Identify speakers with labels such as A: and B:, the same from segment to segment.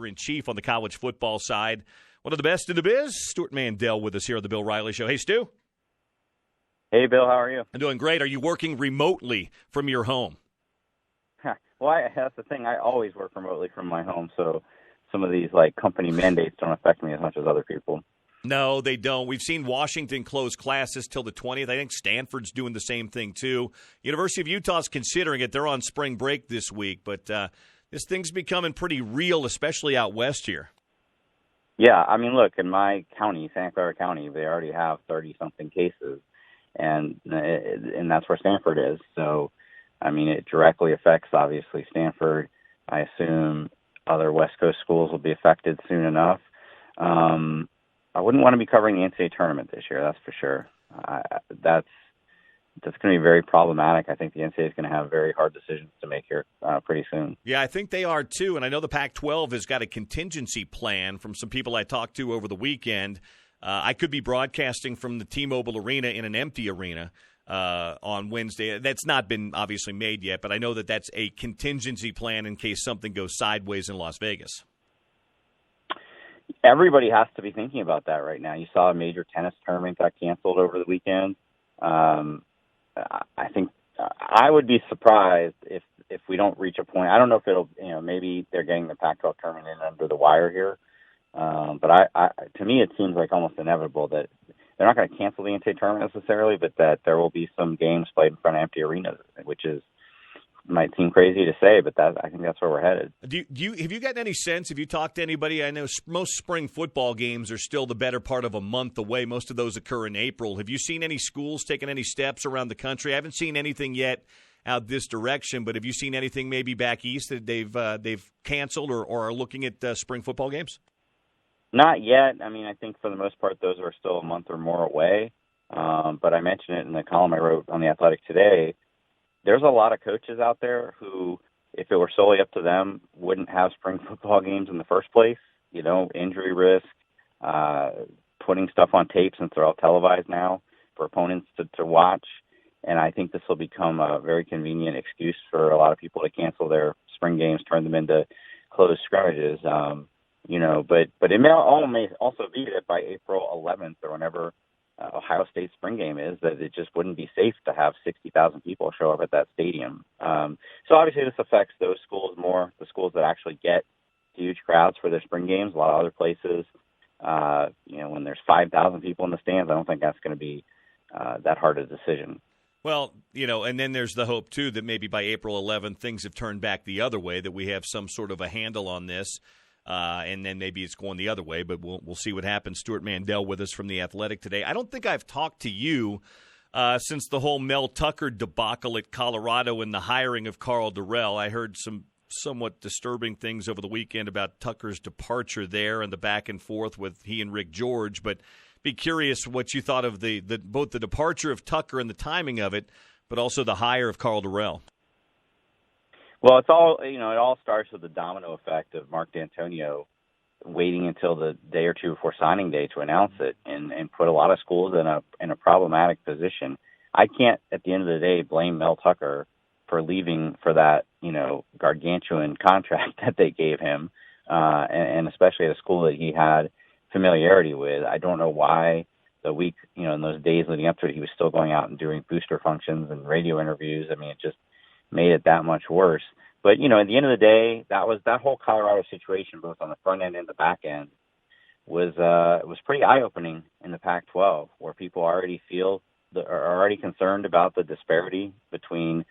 A: editor-in-chief on the college football side. One of the best in the biz, Stewart Mandel with us here on the Bill Riley Show. Hey, Stu.
B: Hey, Bill. How are you?
A: I'm doing great. Are you working remotely from your home?
B: Well, that's the thing. I always work remotely from my home, so some of these company mandates don't affect me as much as other people.
A: No, they don't. We've seen Washington close classes till the 20th. I think Stanford's doing the same thing, too. University of Utah's considering it. They're on spring break this week, but this thing's becoming pretty real, especially out west here.
B: Yeah, I mean, look, in my county, Santa Clara County, they already have 30-something cases, and that's where Stanford is. So, I mean, it directly affects, obviously, Stanford. I assume other West Coast schools will be affected soon enough. I wouldn't want to be covering the NCAA tournament this year, that's for sure. That's going to be very problematic. I think the NCAA is going to have very hard decisions to make here pretty soon.
A: Yeah, I think they are too. And I know the Pac-12 has got a contingency plan from some people I talked to over the weekend. I could be broadcasting from the T-Mobile Arena in an empty arena on Wednesday. That's not been obviously made yet, but I know that that's a contingency plan in case something goes sideways in Las Vegas.
B: Everybody has to be thinking about that right now. You saw a major tennis tournament got canceled over the weekend. I think I would be surprised if we don't reach a point. I don't know if it'll, maybe they're getting the Pac-12 tournament in under the wire here. But to me, it seems like almost inevitable that they're not going to cancel the NCAA tournament necessarily, but that there will be some games played in front of empty arenas, which might seem crazy to say, but I think that's where we're headed.
A: Have you gotten any sense? Have you talked to anybody? I know most spring football games are still the better part of a month away. Most of those occur in April. Have you seen any schools taking any steps around the country? I haven't seen anything yet out this direction, but have you seen anything maybe back east that they've canceled or are looking at spring football games?
B: Not yet. I mean, I think for the most part those are still a month or more away. But I mentioned it in the column I wrote on The Athletic today. There's a lot of coaches out there who, if it were solely up to them, wouldn't have spring football games in the first place. Injury risk, putting stuff on tape since they're all televised now for opponents to watch. And I think this will become a very convenient excuse for a lot of people to cancel their spring games, turn them into closed scrimmages. But it may also be that by April 11th or whenever Ohio State spring game is, that it just wouldn't be safe to have 60,000 people show up at that stadium. So obviously this affects those schools more, the schools that actually get huge crowds for their spring games. A lot of other places, when there's 5,000 people in the stands, I don't think that's going to be that hard a decision.
A: Well, and then there's the hope, too, that maybe by April 11th things have turned back the other way, that we have some sort of a handle on this. And then maybe it's going the other way, but we'll see what happens. Stewart Mandel with us from The Athletic today. I don't think I've talked to you since the whole Mel Tucker debacle at Colorado and the hiring of Carl Durrell. I heard some somewhat disturbing things over the weekend about Tucker's departure there and the back and forth with he and Rick George, but be curious what you thought of both the departure of Tucker and the timing of it, but also the hire of Carl Durrell.
B: Well, it all starts with the domino effect of Mark D'Antonio waiting until the day or two before signing day to announce it and put a lot of schools in a problematic position. I can't, at the end of the day, blame Mel Tucker for leaving for that, gargantuan contract that they gave him, and especially at a school that he had familiarity with. I don't know why the week, in those days leading up to it, he was still going out and doing booster functions and radio interviews. I mean, it just made it that much worse. But, at the end of the day, that whole Colorado situation, both on the front end and the back end, was pretty eye-opening in the Pac-12, where people already are already concerned about the disparity between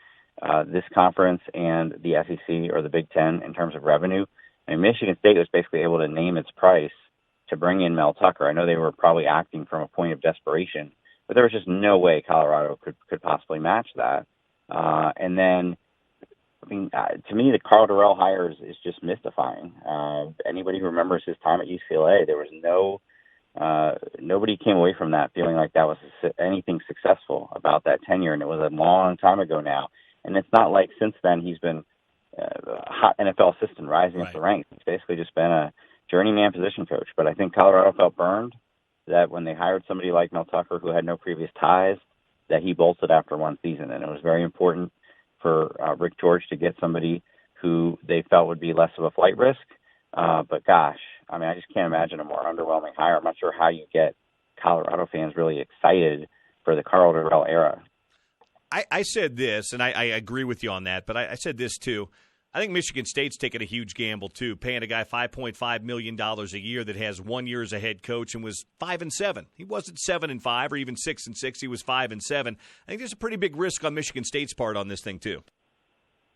B: this conference and the SEC or the Big Ten in terms of revenue. And Michigan State was basically able to name its price to bring in Mel Tucker. I know they were probably acting from a point of desperation, but there was just no way Colorado could possibly match that. And then, to me, the Carl Durrell hire is just mystifying. Anybody who remembers his time at UCLA, there was nobody came away from that feeling like that was anything successful about that tenure, and it was a long time ago now. And it's not like since then he's been a hot NFL assistant rising up the ranks. He's basically just been a journeyman position coach. But I think Colorado felt burned that when they hired somebody like Mel Tucker who had no previous ties, that he bolted after one season. And it was very important for Rick George to get somebody who they felt would be less of a flight risk, But gosh, I mean, I just can't imagine a more underwhelming hire. I'm not sure how you get Colorado fans really excited for the Karl Dorrell era.
A: I said this, and I agree with you on that, but I said this too. I think Michigan State's taking a huge gamble too, paying a guy $5.5 million a year that has 1 year as a head coach and was 5-7. He wasn't 7-5 or even 6-6. He was 5-7. I think there's a pretty big risk on Michigan State's part on this thing too.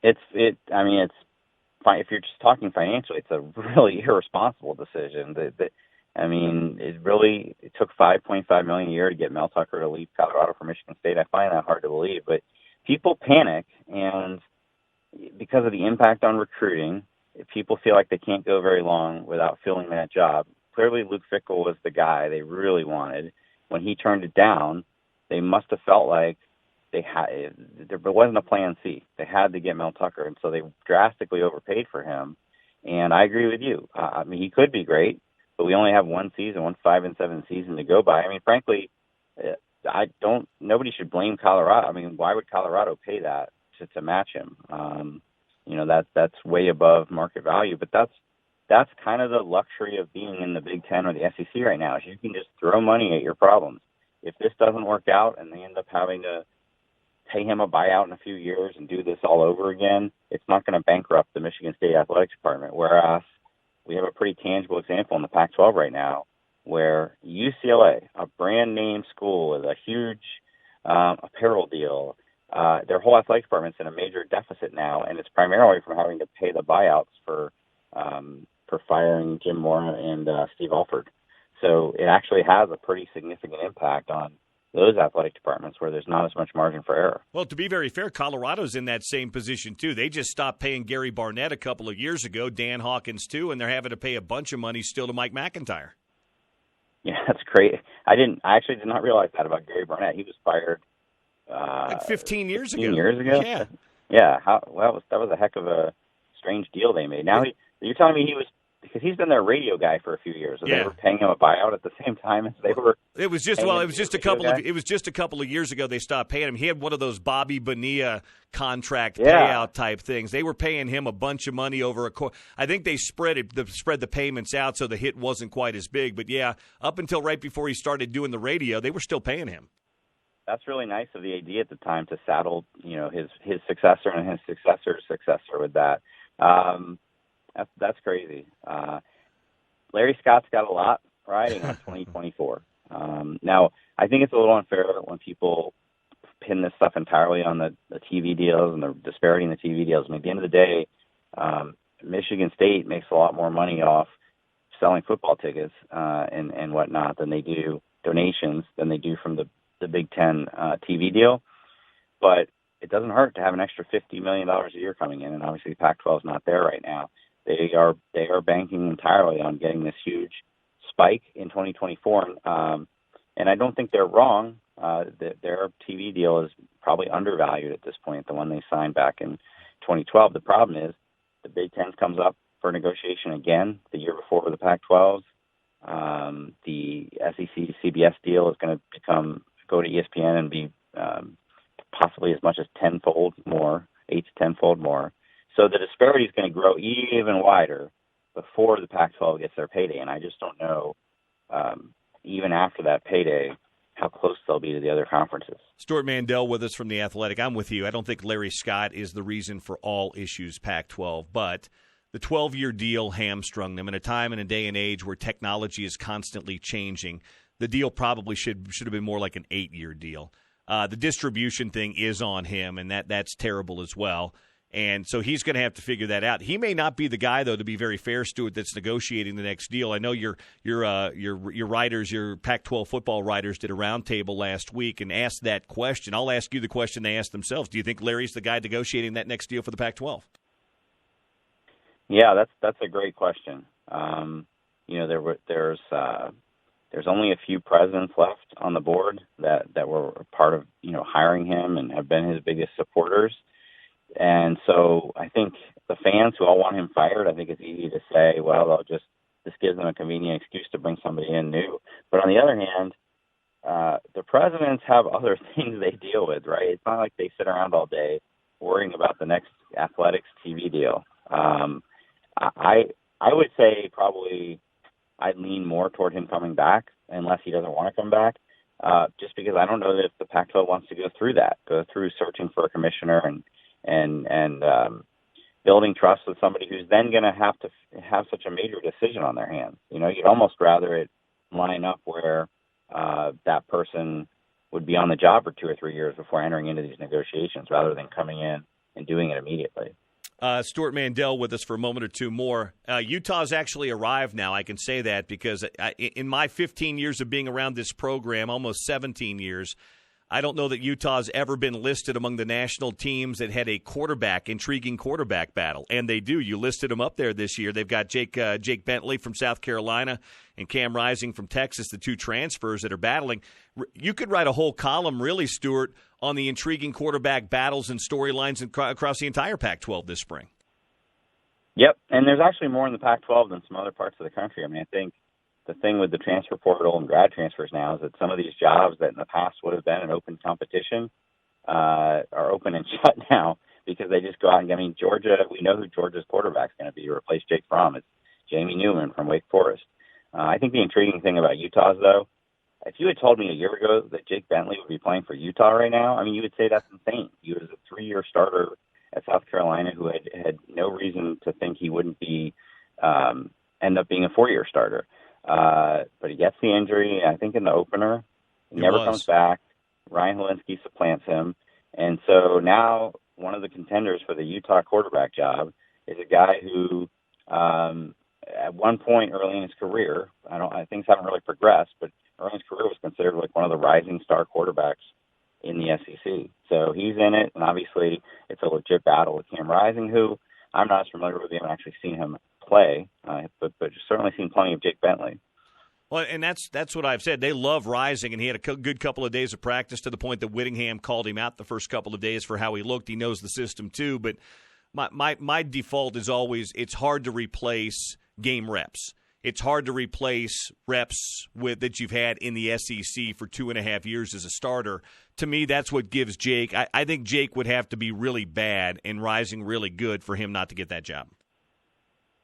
B: I mean, it's fine if you're just talking financially. It's a really irresponsible decision. It took $5.5 million a year to get Mel Tucker to leave Colorado for Michigan State. I find that hard to believe, but people panic, and because of the impact on recruiting, people feel like they can't go very long without filling that job. Clearly, Luke Fickell was the guy they really wanted. When he turned it down, they must have felt like there wasn't a plan C. They had to get Mel Tucker, and so they drastically overpaid for him. And I agree with you. I mean, he could be great, but we only have one 5-7 season to go by. I mean, frankly, nobody should blame Colorado. I mean, why would Colorado pay that to match him? That's way above market value, but that's kind of the luxury of being in the Big Ten or the SEC right now, is you can just throw money at your problems. If this doesn't work out and they end up having to pay him a buyout in a few years and do this all over again, it's not going to bankrupt the Michigan State Athletics Department. Whereas we have a pretty tangible example in the Pac-12 right now where UCLA, a brand name school with a huge apparel deal, their whole athletic department's in a major deficit now, and it's primarily from having to pay the buyouts for firing Jim Mora and Steve Alford. So it actually has a pretty significant impact on those athletic departments where there's not as much margin for error.
A: Well, to be very fair, Colorado's in that same position too. They just stopped paying Gary Barnett a couple of years ago, Dan Hawkins too, and they're having to pay a bunch of money still to Mike McIntyre.
B: Yeah, that's great. I actually did not realize that about Gary Barnett. He was fired
A: like 15 years ago.
B: 15 years ago?
A: Yeah.
B: Yeah. That was a heck of a strange deal they made. Now you're telling me because he's been their radio guy for a few years, so they were paying him a buyout at the same time as they were.
A: It was just a couple of years ago they stopped paying him. He had one of those Bobby Bonilla contract payout type things. They were paying him a bunch of money over a course. I think they spread the payments out so the hit wasn't quite as big. But yeah, up until right before he started doing the radio, they were still paying him.
B: That's really nice of the AD at the time to saddle, his successor and his successor's successor with that. That's crazy. Larry Scott's got a lot riding on 2024. Now, I think it's a little unfair when people pin this stuff entirely on the TV deals and the disparity in the TV deals. I mean, at the end of the day, Michigan State makes a lot more money off selling football tickets and whatnot than they do donations than they do from the Big Ten TV deal. But it doesn't hurt to have an extra $50 million a year coming in, and obviously Pac-12 is not there right now. They are banking entirely on getting this huge spike in 2024, and I don't think they're wrong. Their TV deal is probably undervalued at this point, the one they signed back in 2012. The problem is the Big Ten comes up for negotiation again the year before with the Pac-12s. The SEC CBS deal is going to go to ESPN and be possibly as much as 8 to 10-fold more. So the disparity is going to grow even wider before the Pac-12 gets their payday, and I just don't know, even after that payday, how close they'll be to the other conferences.
A: Stewart Mandel with us from The Athletic. I'm with you. I don't think Larry Scott is the reason for all issues Pac-12, but the 12-year deal hamstrung them in a time and a day and age where technology is constantly changing. The deal probably should have been more like an 8-year deal. The distribution thing is on him, and that's terrible as well. And so he's going to have to figure that out. He may not be the guy, though, to be very fair, Stuart, that's negotiating the next deal. I know your writers, your Pac-12 football writers, did a roundtable last week and asked that question. I'll ask you the question they asked themselves. Do you think Larry's the guy negotiating that next deal for the Pac-12?
B: Yeah, that's a great question. There's only a few presidents left on the board that were part of hiring him and have been his biggest supporters. And so I think the fans who all want him fired, I think it's easy to say, well, this gives them a convenient excuse to bring somebody in new. But on the other hand, the presidents have other things they deal with, right? It's not like they sit around all day worrying about the next athletics TV deal. I would say probably I'd lean more toward him coming back unless he doesn't want to come back, just because I don't know that if the Pac-12 wants to go through searching for a commissioner and building trust with somebody who's then going to have such a major decision on their hands. You'd almost rather it line up where that person would be on the job for 2 or 3 years before entering into these negotiations rather than coming in and doing it immediately.
A: Stewart Mandel with us for a moment or two more. Utah's actually arrived now. I can say that because in my 15 years of being around this program, almost 17 years, I don't know that Utah's ever been listed among the national teams that had a intriguing quarterback battle. And they do. You listed them up there this year. They've got Jake Bentley from South Carolina and Cam Rising from Texas, the two transfers that are battling. You could write a whole column, really, Stewart, on the intriguing quarterback battles and storylines across the entire Pac-12 this spring.
B: Yep, and there's actually more in the Pac-12 than some other parts of the country. I mean, I think the thing with the transfer portal and grad transfers now is that some of these jobs that in the past would have been an open competition are open and shut now because they just go out and, Georgia, we know who Georgia's quarterback's going to be to replace Jake Fromm. It's Jamie Newman from Wake Forest. I think the intriguing thing about Utah's, though, if you had told me a year ago that Jake Bentley would be playing for Utah right now, you would say that's insane. He was a 3-year starter at South Carolina who had no reason to think he wouldn't be end up being a 4-year starter. But he gets the injury, I think, in the opener. He never comes back. Ryan Helinski supplants him. And so now one of the contenders for the Utah quarterback job is a guy who at one point early in his career, things haven't really progressed, but early in his career was considered like one of the rising star quarterbacks in the SEC. So he's in it, and obviously it's a legit battle with Cam Rising, who I'm not as familiar with him. I've actually seen him play, but certainly seen plenty of Jake Bentley.
A: Well, and that's what I've said. They love Rising, and he had a good couple of days of practice to the point that Whittingham called him out the first couple of days for how he looked. He knows the system too, but my default is always it's hard to replace game reps. It's hard to replace reps that you've had in the SEC for 2.5 years as a starter. To me, that's what gives Jake. I think Jake would have to be really bad and Rising really good for him not to get that job.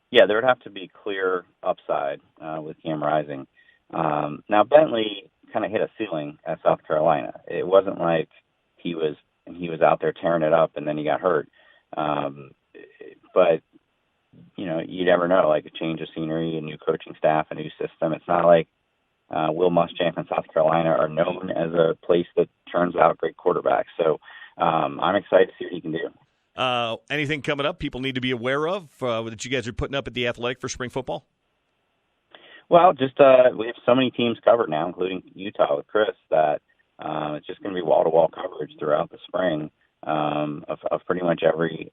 B: Yeah, there would have to be clear upside with Cam Rising. Now, Bentley kind of hit a ceiling at South Carolina. It wasn't like he was out there tearing it up and then he got hurt. But you never know, like a change of scenery, a new coaching staff, a new system. It's not like Will Muschamp and South Carolina are known as a place that turns out great quarterbacks. So I'm excited to see what he can do.
A: Anything coming up people need to be aware of that you guys are putting up at the Athletic for spring football?
B: Well, just we have so many teams covered now, including Utah with Chris, that it's just going to be wall-to-wall coverage throughout the spring of pretty much every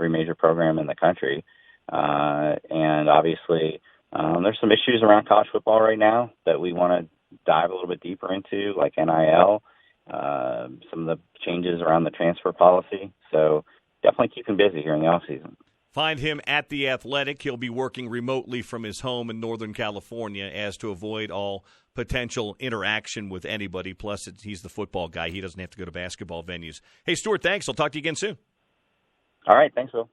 B: major program in the country. And obviously, there's some issues around college football right now that we want to dive a little bit deeper into, like NIL, some of the changes around the transfer policy. So definitely keep him busy here in the offseason.
A: Find him at The Athletic. He'll be working remotely from his home in Northern California as to avoid all potential interaction with anybody. Plus, he's the football guy. He doesn't have to go to basketball venues. Hey, Stewart, thanks. I'll talk to you again soon.
B: All right. Thanks, Will.